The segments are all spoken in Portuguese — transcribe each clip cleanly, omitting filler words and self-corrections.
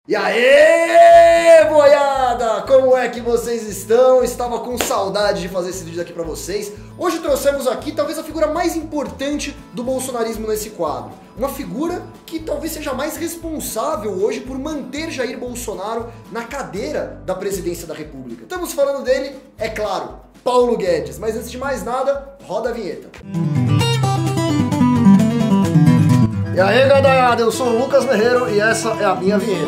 E aí, boiada! Como é que vocês estão? Estava com saudade de fazer esse vídeo aqui pra vocês. Hoje trouxemos aqui talvez a figura mais importante do bolsonarismo nesse quadro. Uma figura que talvez seja mais responsável hoje por manter Jair Bolsonaro na cadeira da presidência da República. Estamos falando dele, é claro, Paulo Guedes. Mas antes de mais nada, roda a vinheta. E aí, gadaiada, eu sou o Lucas Merreiro e essa é a minha vinheta.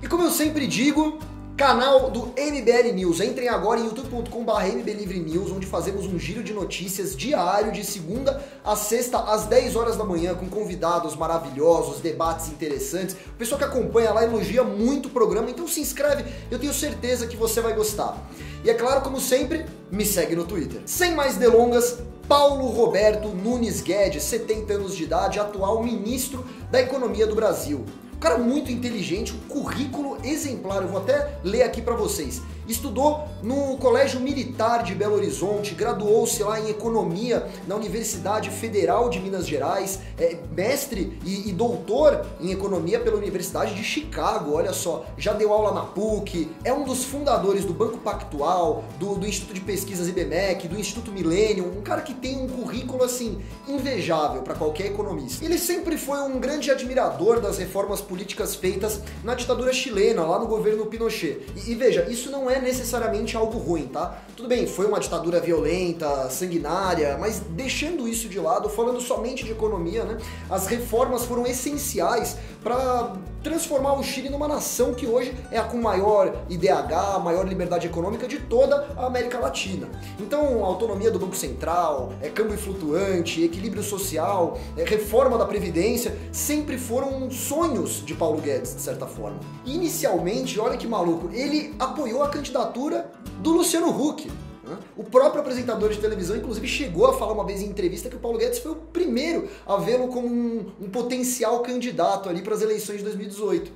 E como eu sempre digo, canal do MBL News. Entrem agora em youtube.com/mblivrenews, onde fazemos um giro de notícias diário, de segunda a sexta, às 10 horas da manhã, com convidados maravilhosos, debates interessantes. O pessoal que acompanha lá elogia muito o programa, então se inscreve, eu tenho certeza que você vai gostar. E é claro, como sempre, me segue no Twitter. Sem mais delongas, Paulo Roberto Nunes Guedes, 70 anos de idade, atual ministro da Economia do Brasil. Um cara muito inteligente, um currículo exemplar, eu vou até ler aqui pra vocês. Estudou no Colégio Militar de Belo Horizonte, graduou-se lá em Economia na Universidade Federal de Minas Gerais, mestre e doutor em Economia pela Universidade de Chicago, olha só, já deu aula na PUC, é um dos fundadores do Banco Pactual, do Instituto de Pesquisas IBMEC, do Instituto Millennium, um cara que tem um currículo assim invejável para qualquer economista. Ele sempre foi um grande admirador das reformas políticas feitas na ditadura chilena, lá no governo Pinochet. E veja, isso não é necessariamente algo ruim, tá? Tudo bem, foi uma ditadura violenta, sanguinária, mas deixando isso de lado, falando somente de economia, né? As reformas foram essenciais para transformar o Chile numa nação que hoje é a com maior IDH, maior liberdade econômica de toda a América Latina. Então, a autonomia do Banco Central, câmbio flutuante, equilíbrio social, reforma da Previdência, sempre foram sonhos de Paulo Guedes, de certa forma. E, inicialmente, olha que maluco, ele apoiou a candidatura do Luciano Huck. O próprio apresentador de televisão, inclusive, chegou a falar uma vez em entrevista que o Paulo Guedes foi o primeiro a vê-lo como um potencial candidato ali para as eleições de 2018.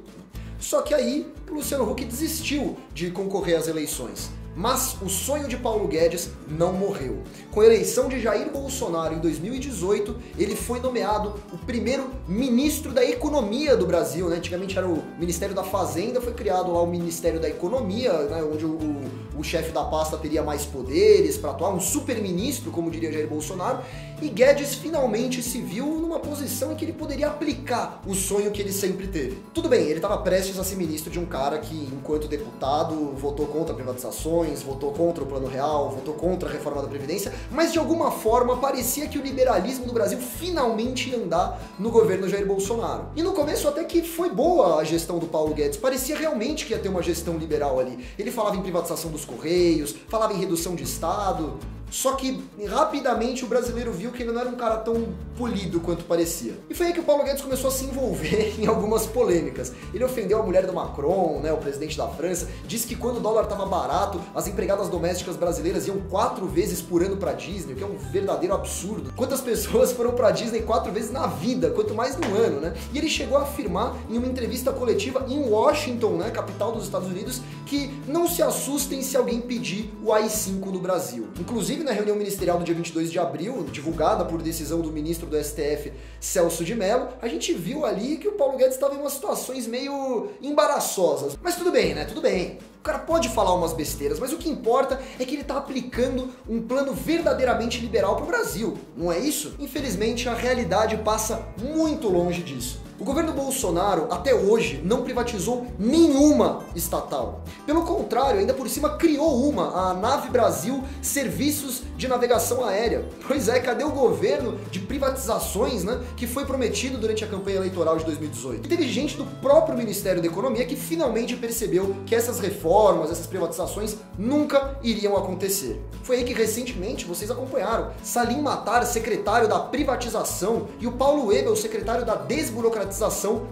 Só que aí o Luciano Huck desistiu de concorrer às eleições. Mas o sonho de Paulo Guedes não morreu. Com a eleição de Jair Bolsonaro em 2018, ele foi nomeado o primeiro ministro da Economia do Brasil, né? Antigamente era o Ministério da Fazenda, foi criado lá o Ministério da Economia, né? Onde o chefe da pasta teria mais poderes para atuar, um super-ministro, como diria Jair Bolsonaro, e Guedes finalmente se viu numa posição em que ele poderia aplicar o sonho que ele sempre teve. Tudo bem, ele estava prestes a ser ministro de um cara que, enquanto deputado, votou contra privatizações, votou contra o Plano Real, votou contra a reforma da Previdência, mas de alguma forma parecia que o liberalismo no Brasil finalmente ia andar no governo Jair Bolsonaro. E no começo até que foi boa a gestão do Paulo Guedes, parecia realmente que ia ter uma gestão liberal ali. Ele falava em privatização dos Correios, falava em redução de Estado. Só que rapidamente o brasileiro viu que ele não era um cara tão polido quanto parecia. E foi aí que o Paulo Guedes começou a se envolver em algumas polêmicas. Ele ofendeu a mulher do Macron, né, o presidente da França, disse que quando o dólar estava barato, as empregadas domésticas brasileiras iam 4 vezes por ano pra Disney, o que é um verdadeiro absurdo. Quantas pessoas foram pra Disney 4 vezes na vida, quanto mais no ano, né? E ele chegou a afirmar em uma entrevista coletiva em Washington, né, capital dos Estados Unidos, que não se assustem se alguém pedir o AI-5 no Brasil. Inclusive, na reunião ministerial do dia 22 de abril, divulgada por decisão do ministro do STF, Celso de Mello, a gente viu ali que o Paulo Guedes estava em umas situações meio embaraçosas. Mas tudo bem, né? Tudo bem. O cara pode falar umas besteiras, mas o que importa é que ele está aplicando um plano verdadeiramente liberal para o Brasil, não é isso? Infelizmente, a realidade passa muito longe disso. O governo Bolsonaro, até hoje, não privatizou nenhuma estatal. Pelo contrário, ainda por cima criou a Nave Brasil Serviços de Navegação Aérea. Pois é, cadê o governo de privatizações, né, que foi prometido durante a campanha eleitoral de 2018? E teve gente do próprio Ministério da Economia que finalmente percebeu que essas reformas, essas privatizações nunca iriam acontecer. Foi aí que recentemente, vocês acompanharam, Salim Matar, secretário da privatização, e o Paulo Webel, secretário da desburocratização,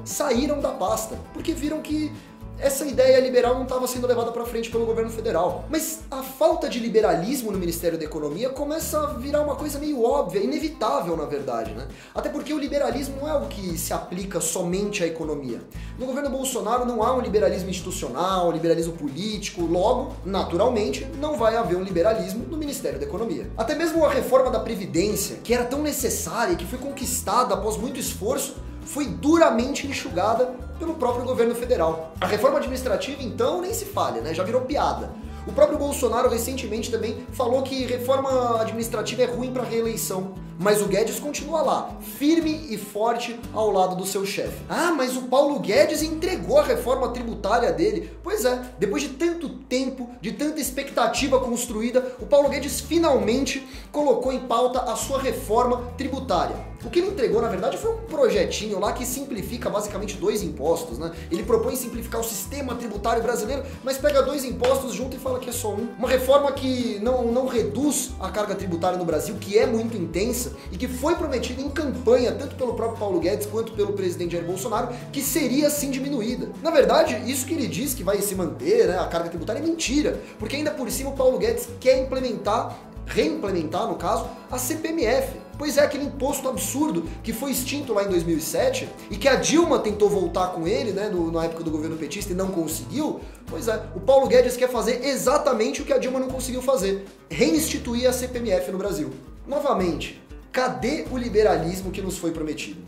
saíram da pasta, porque viram que essa ideia liberal não estava sendo levada para frente pelo governo federal. Mas a falta de liberalismo no Ministério da Economia começa a virar uma coisa meio óbvia, inevitável na verdade, né? Até porque o liberalismo não é algo que se aplica somente à economia. No governo Bolsonaro não há um liberalismo institucional, liberalismo político, logo, naturalmente, não vai haver um liberalismo no Ministério da Economia. Até mesmo a reforma da Previdência, que era tão necessária e que foi conquistada após muito esforço, foi duramente enxugada pelo próprio governo federal. A reforma administrativa, então, nem se fale, né? Já virou piada. O próprio Bolsonaro recentemente também falou que reforma administrativa é ruim para reeleição, mas o Guedes continua lá, firme e forte ao lado do seu chefe. Ah, mas o Paulo Guedes entregou a reforma tributária dele. Pois é, depois de tanto tempo, de tanta expectativa construída, o Paulo Guedes finalmente colocou em pauta a sua reforma tributária. O que ele entregou, na verdade, foi um projetinho lá que simplifica basicamente 2 impostos, né? Ele propõe simplificar o sistema tributário brasileiro, mas pega 2 impostos junto e fala que é só um. Uma reforma que não reduz a carga tributária no Brasil, que é muito intensa, e que foi prometida em campanha, tanto pelo próprio Paulo Guedes quanto pelo presidente Jair Bolsonaro, que seria sim diminuída. Na verdade, isso que ele diz que vai se manter, né, a carga tributária, é mentira, porque ainda por cima o Paulo Guedes quer reimplementar, no caso, a CPMF. Pois é, aquele imposto absurdo que foi extinto lá em 2007 e que a Dilma tentou voltar com ele, né, na época do governo petista e não conseguiu. Pois é, o Paulo Guedes quer fazer exatamente o que a Dilma não conseguiu fazer, reinstituir a CPMF no Brasil. Novamente, cadê o liberalismo que nos foi prometido?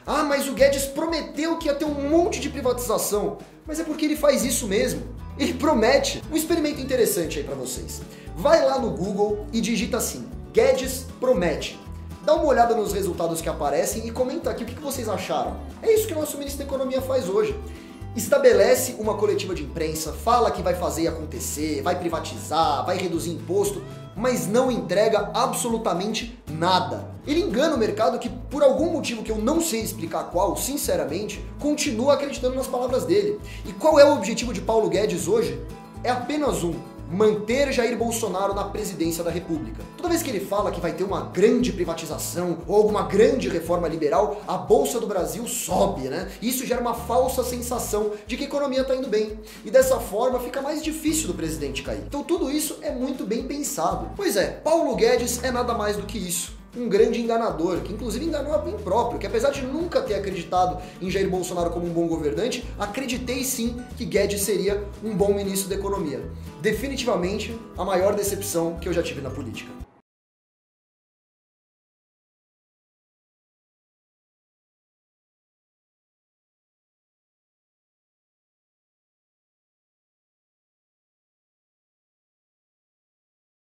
Ah, mas o Guedes prometeu que ia ter um monte de privatização, mas é porque ele faz isso mesmo. Ele promete. Um experimento interessante aí pra vocês. Vai lá no Google e digita assim, Guedes promete. Dá uma olhada nos resultados que aparecem e comenta aqui o que vocês acharam. É isso que o nosso ministro da Economia faz hoje. Estabelece uma coletiva de imprensa, fala que vai fazer acontecer, vai privatizar, vai reduzir imposto, mas não entrega absolutamente nada. Ele engana o mercado que, por algum motivo que eu não sei explicar qual, sinceramente, continua acreditando nas palavras dele. E qual é o objetivo de Paulo Guedes hoje? É apenas um: manter Jair Bolsonaro na presidência da República. Toda vez que ele fala que vai ter uma grande privatização ou alguma grande reforma liberal, a Bolsa do Brasil sobe, né? E isso gera uma falsa sensação de que a economia está indo bem. E dessa forma fica mais difícil do presidente cair. Então tudo isso é muito bem pensado. Pois é, Paulo Guedes é nada mais do que isso. Um grande enganador, que inclusive enganou a mim próprio, que apesar de nunca ter acreditado em Jair Bolsonaro como um bom governante, acreditei sim que Guedes seria um bom ministro da Economia. Definitivamente a maior decepção que eu já tive na política.